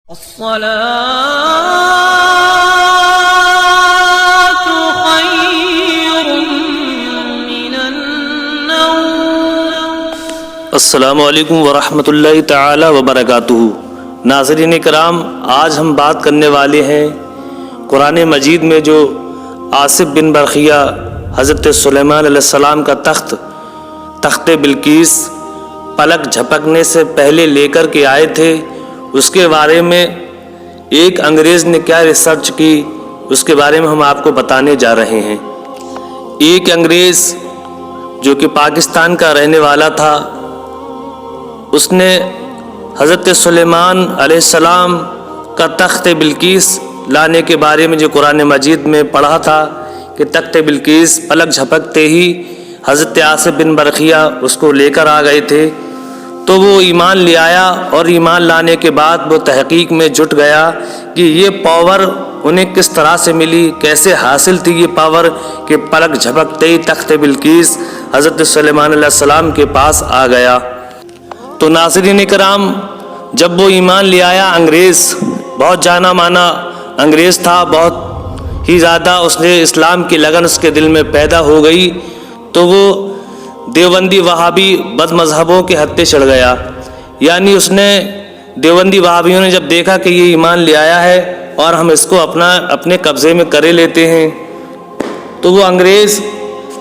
الصلاة خير من النوم۔ السلام علیکم ورحمۃ اللہ تعالی وبرکاتہ۔ ناظرین کرام، آج ہم بات کرنے والے ہیں قرآن مجید میں جو آصف بن برقیہ حضرت سلیمان علیہ السلام کا تخت بلقیس پلک جھپکنے سے پہلے لے کر کے آئے تھے، اس کے بارے میں ایک انگریز نے کیا ریسرچ کی اس کے بارے میں ہم آپ کو بتانے جا رہے ہیں۔ ایک انگریز جو کہ پاکستان کا رہنے والا تھا، اس نے حضرت سلیمان علیہ السلام کا تخت بلقیس لانے کے بارے میں جو قرآن مجید میں پڑھا تھا کہ تخت بلقیس پلک جھپکتے ہی حضرت آصف بن برقیہ اس کو لے کر آ گئے تھے، تو وہ ایمان لے آیا، اور ایمان لانے کے بعد وہ تحقیق میں جٹ گیا کہ یہ پاور انہیں کس طرح سے ملی، کیسے حاصل تھی یہ پاور کہ پلک جھپکتے ہی تخت بلقیس حضرت سلیمان علیہ السلام کے پاس آ گیا۔ تو ناظرین کرام، جب وہ ایمان لے آیا، انگریز بہت جانا مانا انگریز تھا، بہت ہی زیادہ اس نے اسلام کی لگن اس کے دل میں پیدا ہو گئی، تو وہ دیوبندی وہابی بد مذہبوں کے ہتھے چڑھ گیا۔ یعنی اس نے دیوبندی وہابیوں نے جب دیکھا کہ یہ ایمان لے آیا ہے اور ہم اس کو اپنے قبضے میں کرے لیتے ہیں، تو وہ انگریز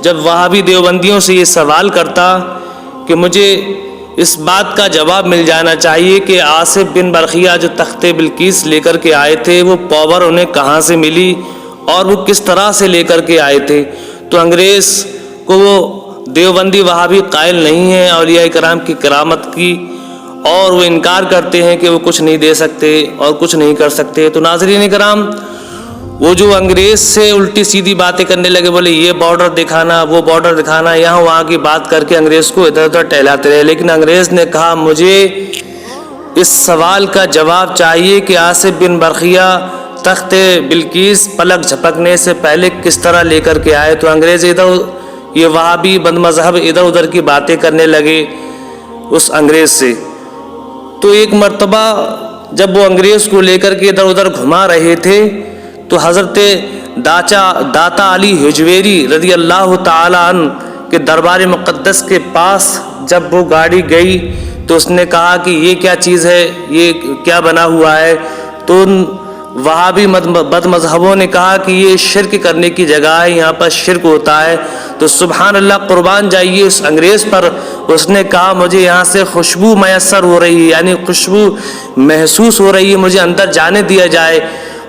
جب وہابی دیوبندیوں سے یہ سوال کرتا کہ مجھے اس بات کا جواب مل جانا چاہیے کہ آصف بن برقیہ جو تخت بلقیس لے کر کے آئے تھے وہ پاور انہیں کہاں سے ملی اور وہ کس طرح سے لے کر کے آئے تھے، تو انگریز کو وہ دیوبندی وہابی قائل نہیں ہیں اولیاء کرام کی کرامت کی، اور وہ انکار کرتے ہیں کہ وہ کچھ نہیں دے سکتے اور کچھ نہیں کر سکتے۔ تو ناظرین کرام، وہ جو انگریز سے الٹی سیدھی باتیں کرنے لگے، بولے یہ بارڈر دکھانا، وہ بارڈر دکھانا، یہاں وہاں کی بات کر کے انگریز کو ادھر ادھر ٹہلاتے رہے۔ لیکن انگریز نے کہا مجھے اس سوال کا جواب چاہیے کہ آصف بن برقیہ تخت بلقیس پلک جھپکنے سے پہلے کس طرح لے کر کے آئے۔ تو انگریز یہ وہابی بد مذہب ادھر ادھر کی باتیں کرنے لگے اس انگریز سے۔ تو ایک مرتبہ جب وہ انگریز کو لے کر کے ادھر ادھر گھما رہے تھے، تو حضرت داتا علی حجویری رضی اللہ تعالی عنہ کے دربار مقدس کے پاس جب وہ گاڑی گئی تو اس نے کہا کہ یہ کیا چیز ہے، یہ کیا بنا ہوا ہے۔ تو وہابی بد مذہبوں نے کہا کہ یہ شرک کرنے کی جگہ ہے، یہاں پر شرک ہوتا ہے۔ تو سبحان اللہ، قربان جائیے اس انگریز پر۔ اس نے کہا مجھے یہاں سے خوشبو میسر ہو رہی ہے، یعنی خوشبو محسوس ہو رہی ہے، مجھے اندر جانے دیا جائے۔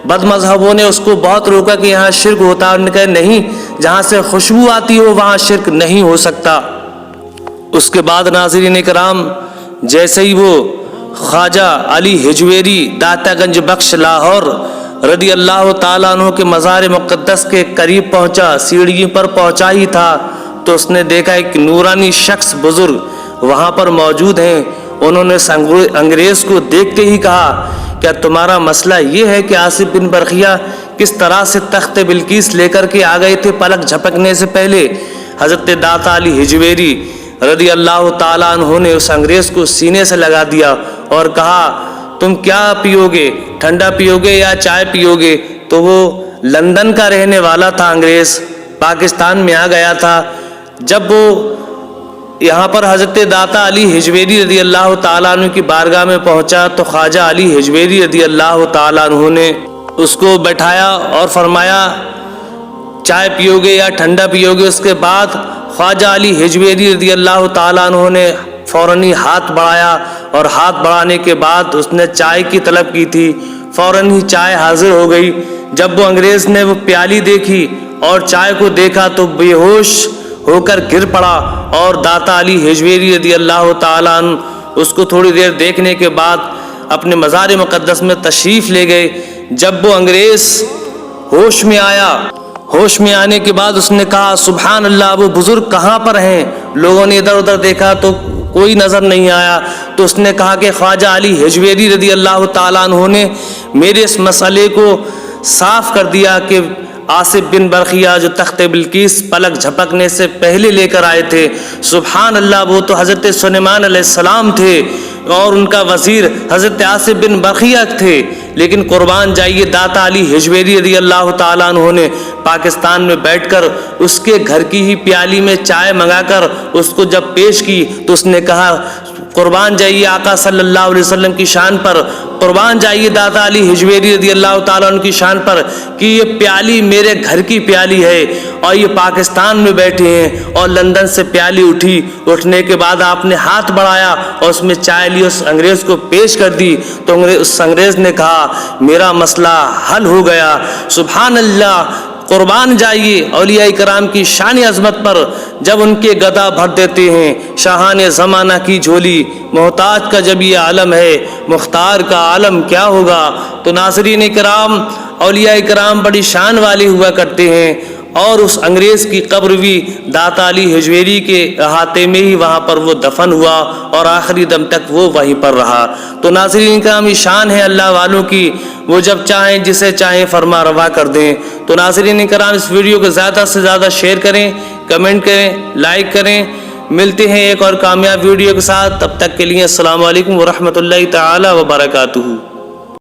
بد مذہبوں نے اس کو بہت روکا کہ یہاں شرک ہوتا ہے، انہوں نے کہا نہیں، جہاں سے خوشبو آتی ہو وہاں شرک نہیں ہو سکتا۔ اس کے بعد ناظرین کرام، جیسے ہی وہ خواجہ علی حجویری داتا گنج بخش لاہور رضی اللہ تعالیٰ عنہ کے مزار مقدس کے قریب پہنچا، سیڑھی پر پہنچا ہی تھا تو اس نے دیکھا ایک نورانی شخص بزرگ وہاں پر موجود ہیں۔ انہوں نے انگریز کو دیکھتے ہی کہا کیا تمہارا مسئلہ یہ ہے کہ آصف بن برقیہ کس طرح سے تخت بلقیس لے کر کے آ گئے تھے پلک جھپکنے سے پہلے؟ حضرت داتا علی حجویری رضی اللہ تعالیٰ عنہ نے اس انگریز کو سینے سے لگا دیا اور کہا تم کیا پیو گے، ٹھنڈا پیو گے یا چائے پیو گے؟ تو وہ لندن کا رہنے والا تھا، انگریز پاکستان میں آ گیا تھا۔ جب وہ یہاں پر حضرت داتا علی حجویری رضی اللہ تعالیٰ عنہ کی بارگاہ میں پہنچا تو خواجہ علی حجویری رضی اللہ تعالیٰ عنہ نے اس کو بٹھایا اور فرمایا چائے پیو گے یا ٹھنڈا پیو گے؟ اس کے بعد خواجہ علی حجویری رضی اللہ تعالیٰ عنہ نے فوراً ہی ہاتھ بڑھایا، اور ہاتھ بڑھانے کے بعد اس نے چائے کی طلب کی تھی، فوراً ہی چائے حاضر ہو گئی۔ جب وہ انگریز نے وہ پیالی دیکھی اور چائے کو دیکھا تو بے ہوش ہو کر گر پڑا، اور داتا علی حجویری رضی اللہ تعالیٰ عنہ اس کو تھوڑی دیر دیکھنے کے بعد اپنے مزار مقدس میں تشریف لے گئے۔ جب وہ انگریز ہوش میں آیا، ہوش میں آنے کے بعد اس نے کہا سبحان اللہ، وہ بزرگ کہاں پر ہیں؟ لوگوں نے ادھر ادھر دیکھا تو کوئی نظر نہیں آیا۔ تو اس نے کہا کہ خواجہ علی حجویری رضی اللہ تعالیٰ عنہ نے میرے اس مسئلے کو صاف کر دیا کہ آصف بن برقیہ جو تخت بلقیس پلک جھپکنے سے پہلے لے کر آئے تھے، سبحان اللہ، وہ تو حضرت سلیمان علیہ السلام تھے، اور ان کا وزیر حضرت آصف بن برقیہ تھے، لیکن قربان جائیے داتا علی حجویری رضی اللہ تعالیٰ عنہ نے پاکستان میں بیٹھ کر اس کے گھر کی ہی پیالی میں چائے منگا کر اس کو جب پیش کی تو اس نے کہا، قربان جائیے آقا صلی اللہ علیہ وسلم کی شان پر، قربان جائیے داتا علی حجویری رضی اللہ تعالیٰ عنہ کی شان پر کہ یہ پیالی میرے گھر کی پیالی ہے اور یہ پاکستان میں بیٹھے ہیں، اور لندن سے پیالی اٹھی، اٹھنے کے بعد آپ نے ہاتھ بڑھایا اور اس میں چائے لی، اس انگریز کو پیش کر دی تو اس انگریز نے کہا میرا مسئلہ حل ہو گیا۔ سبحان اللہ، قربان جائیے اولیاء کرام کی شان عظمت پر، جب ان کے گدا بھر دیتے ہیں شاہان زمانہ کی جھولی، محتاج کا جب یہ عالم ہے مختار کا عالم کیا ہوگا۔ تو ناظرین کرام، اولیاء کرام بڑی شان والے ہوا کرتے ہیں، اور اس انگریز کی قبر بھی داتا علی حجویری کے احاطے میں ہی وہاں پر وہ دفن ہوا اور آخری دم تک وہ وہیں پر رہا۔ تو ناظرین کرام، یہ شان ہے اللہ والوں کی، وہ جب چاہیں جسے چاہیں فرما روا کر دیں۔ تو ناظرین کرام، اس ویڈیو کو زیادہ سے زیادہ شیئر کریں، کمنٹ کریں، لائک کریں۔ ملتے ہیں ایک اور کامیاب ویڈیو کے ساتھ، تب تک کے لیے السلام علیکم ورحمۃ اللہ تعالی وبرکاتہ۔